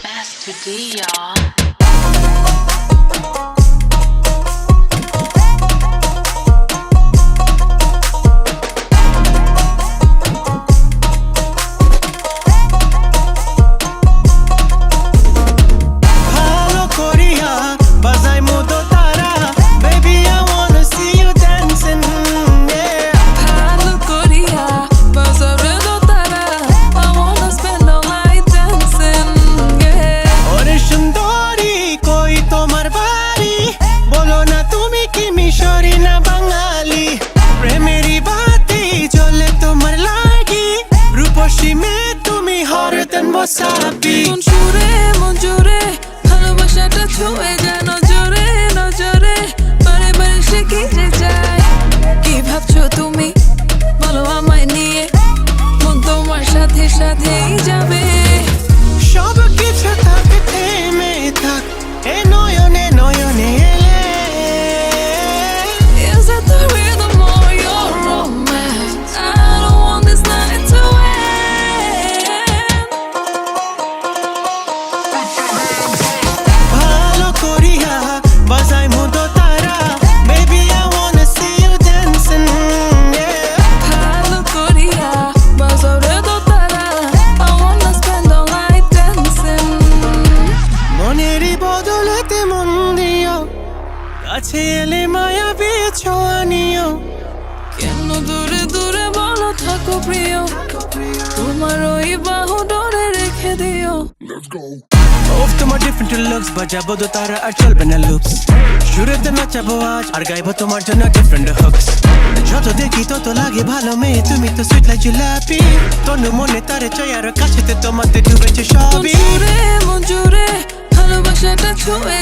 Master D, y'all. মন জুড়ে ভালোবাসাটা ছুঁয়ে যায় নজরে নজরে বারে বারে সে কি যে যায় কি ভাবছো তুমি বলো আমায় নিয়ে মন তোমার সাথে সাথেই যাবে সব কিছু থাক থেমে থাক এ নয়নে নয়নে এলে Is that the rhythm or your romance? I don't want this night to end. ভালো করিয়া বাজাই মুদো তারা baby I wanna see you dancing yeah ভালো করিয়া বাজারে দোতারা I wanna spend all night dancing. মনেরই বদলেতে মন দিও কাছে এলে মায়াবী ছোঁয়া নিও কেন দূরে দূরে বলো থাকো প্রিয় তোমার ওই বাহু ডোরে রেখে দিও ওফ তোমার ডিফারেন্ট লুকস বাজাবো দো তারা আর চলবে না লুপস শুরুতে নাচাবো আজ আর গাইবো তোমার জন্য ডিফারেন্ট হুকস যত দেখি তত লাগে ভালো মেয়ে তুমি তো সুইট লাইক জিলাপি তনু মনে তারে চাই আর কাছেতে তোমাতে ডুবেছে সবই মন জুড়ে ভালোবাসাটা ছুঁয়ে